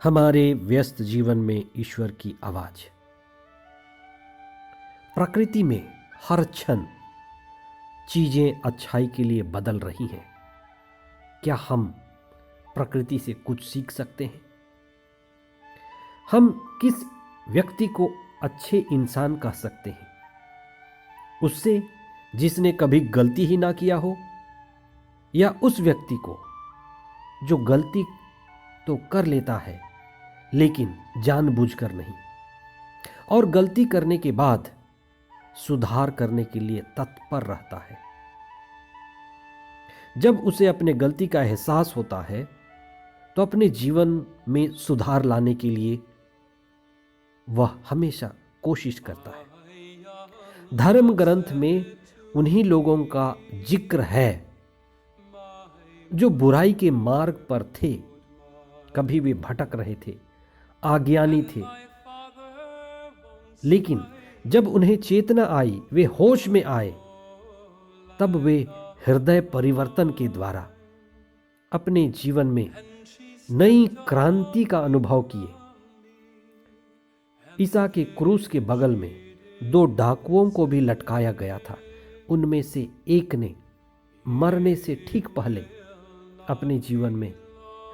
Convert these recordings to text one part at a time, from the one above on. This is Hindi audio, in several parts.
हमारे व्यस्त जीवन में ईश्वर की आवाज। प्रकृति में हर क्षण चीजें अच्छाई के लिए बदल रही हैं। क्या हम प्रकृति से कुछ सीख सकते हैं? हम किस व्यक्ति को अच्छे इंसान कह सकते हैं? उससे जिसने कभी गलती ही ना किया हो, या उस व्यक्ति को जो गलती तो कर लेता है लेकिन जानबूझकर नहीं, और गलती करने के बाद सुधार करने के लिए तत्पर रहता है। जब उसे अपने गलती का एहसास होता है तो अपने जीवन में सुधार लाने के लिए वह हमेशा कोशिश करता है। धर्म ग्रंथ में उन्हीं लोगों का जिक्र है जो बुराई के मार्ग पर थे, कभी भी भटक रहे थे, अज्ञानी थे, लेकिन जब उन्हें चेतना आई, वे होश में आए, तब वे हृदय परिवर्तन के द्वारा अपने जीवन में नई क्रांति का अनुभव किए। ईसा के क्रूस के बगल में 2 डाकुओं को भी लटकाया गया था। उनमें से एक ने मरने से ठीक पहले अपने जीवन में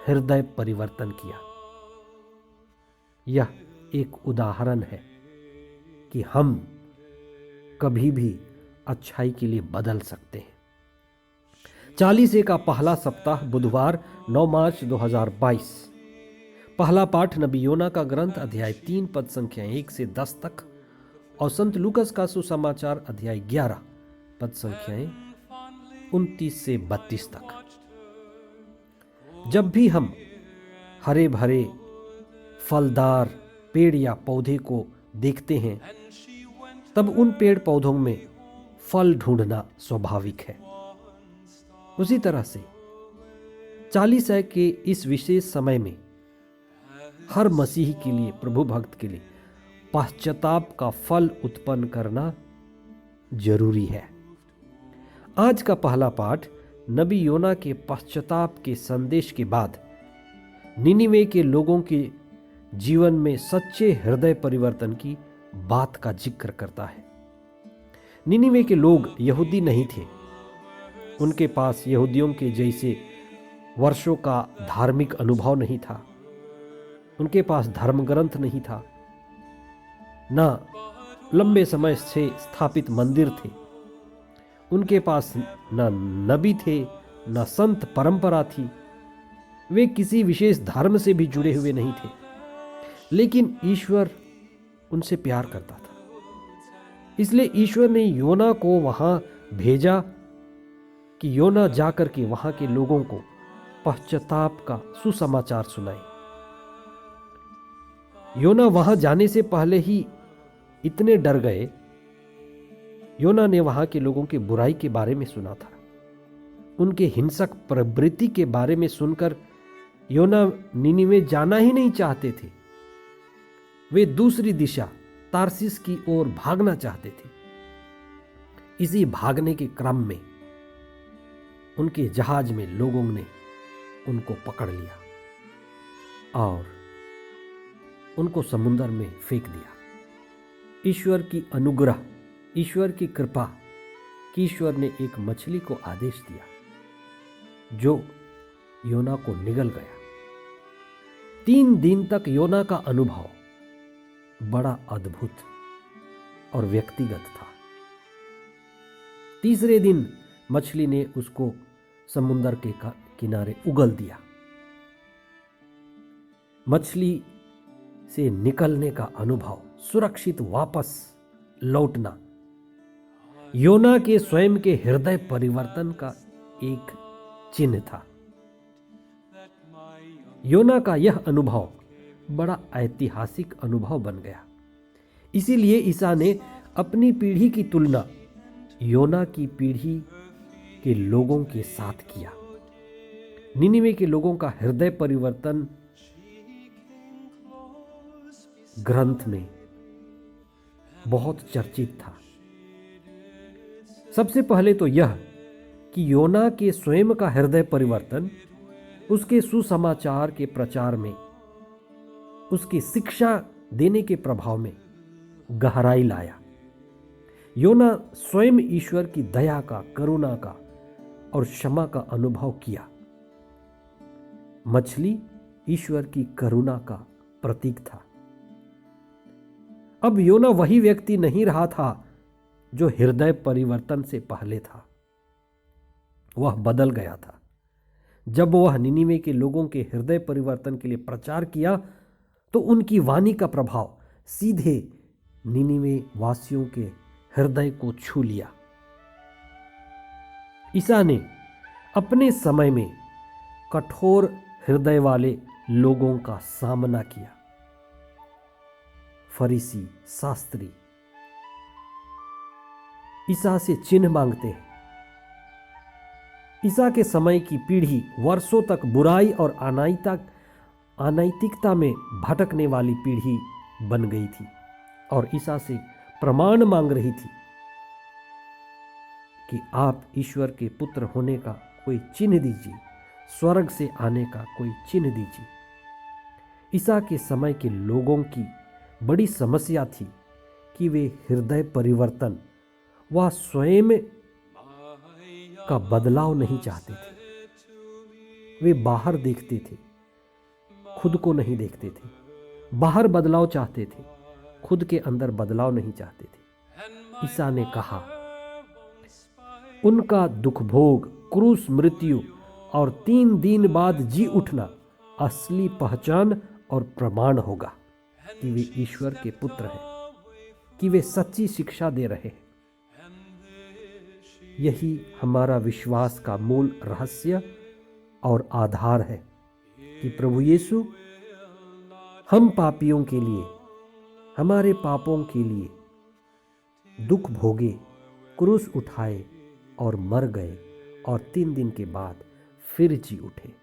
हृदय परिवर्तन किया। यह एक उदाहरण है कि हम कभी भी अच्छाई के लिए बदल सकते हैं। 40 का पहला सप्ताह बुधवार 9 मार्च 2022। पहला पाठ नबी योना का ग्रंथ अध्याय 3 पद संख्या 1 से 10 तक और संत लूकस का सुसमाचार अध्याय 11 पद संख्याएं 29 से 32 तक। जब भी हम हरे भरे फलदार पेड़ या पौधे को देखते हैं, तब उन पेड़ पौधों में फल ढूंढना स्वाभाविक है। उसी तरह से 40 के इस विशेष समय में हर मसीही के लिए, प्रभु भक्त के लिए पश्चाताप का फल उत्पन्न करना जरूरी है। आज का पहला पाठ नबी योना के पश्चाताप के संदेश के बाद निनिवे के लोगों के जीवन में सच्चे हृदय परिवर्तन की बात का जिक्र करता है। निनिवे के लोग यहूदी नहीं थे। उनके पास यहूदियों के जैसे वर्षों का धार्मिक अनुभव नहीं था। उनके पास धर्म ग्रंथ नहीं था, ना लंबे समय से स्थापित मंदिर थे। उनके पास न नबी थे, न संत परंपरा थी। वे किसी विशेष धर्म से भी जुड़े हुए नहीं थे, लेकिन ईश्वर उनसे प्यार करता था। इसलिए ईश्वर ने योना को वहां भेजा कि योना जाकर के वहां के लोगों को पश्चाताप का सुसमाचार सुनाए। योना वहां जाने से पहले ही इतने डर गए। योना ने वहां के लोगों की बुराई के बारे में सुना था। उनके हिंसक प्रवृत्ति के बारे में सुनकर योना निनिवे जाना ही नहीं चाहते थे। वे दूसरी दिशा तार्सिस की ओर भागना चाहते थे। इसी भागने के क्रम में उनके जहाज में लोगों ने उनको पकड़ लिया और उनको समुद्र में फेंक दिया। ईश्वर की अनुग्रह, ईश्वर की कृपा कि ईश्वर ने एक मछली को आदेश दिया जो योना को निगल गया। 3 दिन तक योना का अनुभव बड़ा अद्भुत और व्यक्तिगत था। तीसरे दिन मछली ने उसको समुद्र के किनारे उगल दिया। मछली से निकलने का अनुभव, सुरक्षित वापस लौटना, योना के स्वयं के हृदय परिवर्तन का एक चिन्ह था। योना का यह अनुभव बड़ा ऐतिहासिक अनुभव बन गया। इसीलिए ईसा ने अपनी पीढ़ी की तुलना योना की पीढ़ी के लोगों के साथ किया। निनिवे के लोगों का हृदय परिवर्तन ग्रंथ में बहुत चर्चित था। सबसे पहले तो यह कि योना के स्वयं का हृदय परिवर्तन उसके सुसमाचार के प्रचार में उसकी शिक्षा देने के प्रभाव में गहराई लाया। योना स्वयं ईश्वर की दया का, करुणा का और क्षमा का अनुभव किया। मछली ईश्वर की करुणा का प्रतीक था। अब योना वही व्यक्ति नहीं रहा था जो हृदय परिवर्तन से पहले था। वह बदल गया था। जब वह निनिवे के लोगों के हृदय परिवर्तन के लिए प्रचार किया तो उनकी वाणी का प्रभाव सीधे निनिवे वासियों के हृदय को छू लिया। ईसा ने अपने समय में कठोर हृदय वाले लोगों का सामना किया। फरीसी, शास्त्री ईसा से चिन्ह मांगते हैं। ईसा के समय की पीढ़ी वर्षों तक बुराई और अनैतिकता में भटकने वाली पीढ़ी बन गई थी और ईसा से प्रमाण मांग रही थी कि आप ईश्वर के पुत्र होने का कोई चिन्ह दीजिए, स्वर्ग से आने का कोई चिन्ह दीजिए। ईसा के समय के लोगों की बड़ी समस्या थी कि वे हृदय परिवर्तन व स्वयं का बदलाव नहीं चाहते थे। वे बाहर देखते थे, खुद को नहीं देखते थे। बाहर बदलाव चाहते थे, खुद के अंदर बदलाव नहीं चाहते थे। ईसा ने कहा, उनका दुख भोग, क्रूस, मृत्यु और 3 दिन बाद जी उठना असली पहचान और प्रमाण होगा कि वे ईश्वर के पुत्र हैं, कि वे सच्ची शिक्षा दे रहे हैं। यही हमारा विश्वास का मूल रहस्य और आधार है कि प्रभु यीशु हम पापियों के लिए, हमारे पापों के लिए दुख भोगे, क्रूस उठाए और मर गए और 3 दिन के बाद फिर जी उठे।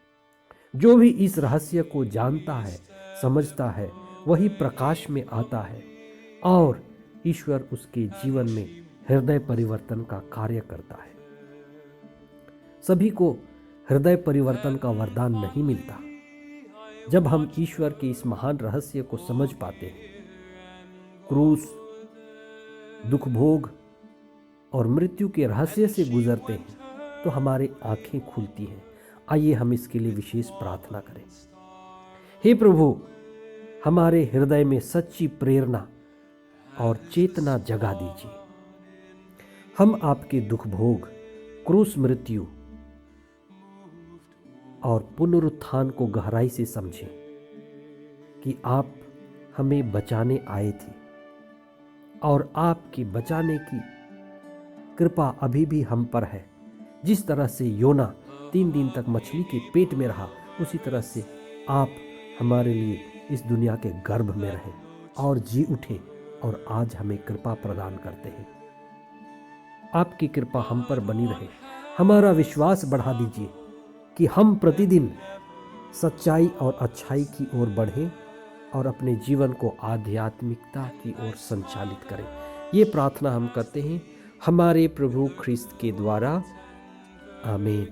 जो भी इस रहस्य को जानता है, समझता है, वही प्रकाश में आता है और ईश्वर उसके जीवन में हृदय परिवर्तन का कार्य करता है। सभी को हृदय परिवर्तन का वरदान नहीं मिलता। जब हम ईश्वर के इस महान रहस्य को समझ पाते हैं, क्रूस, दुख भोग और मृत्यु के रहस्य से गुजरते हैं, तो हमारी आंखें खुलती हैं। आइए हम इसके लिए विशेष प्रार्थना करें। हे प्रभु, हमारे हृदय में सच्ची प्रेरणा और चेतना जगा दीजिए। हम आपके दुख भोग, क्रूस, मृत्यु और पुनरुत्थान को गहराई से समझें कि आप हमें बचाने आए थे और आपके बचाने की कृपा अभी भी हम पर है। जिस तरह से योना 3 दिन तक मछली के पेट में रहा, उसी तरह से आप हमारे लिए इस दुनिया के गर्भ में रहे और जी उठे और आज हमें कृपा प्रदान करते हैं। आपकी कृपा हम पर बनी रहे। हमारा विश्वास बढ़ा दीजिए कि हम प्रतिदिन सच्चाई और अच्छाई की ओर बढ़ें और अपने जीवन को आध्यात्मिकता की ओर संचालित करें। ये प्रार्थना हम करते हैं हमारे प्रभु ख्रिस्त के द्वारा। आमीन।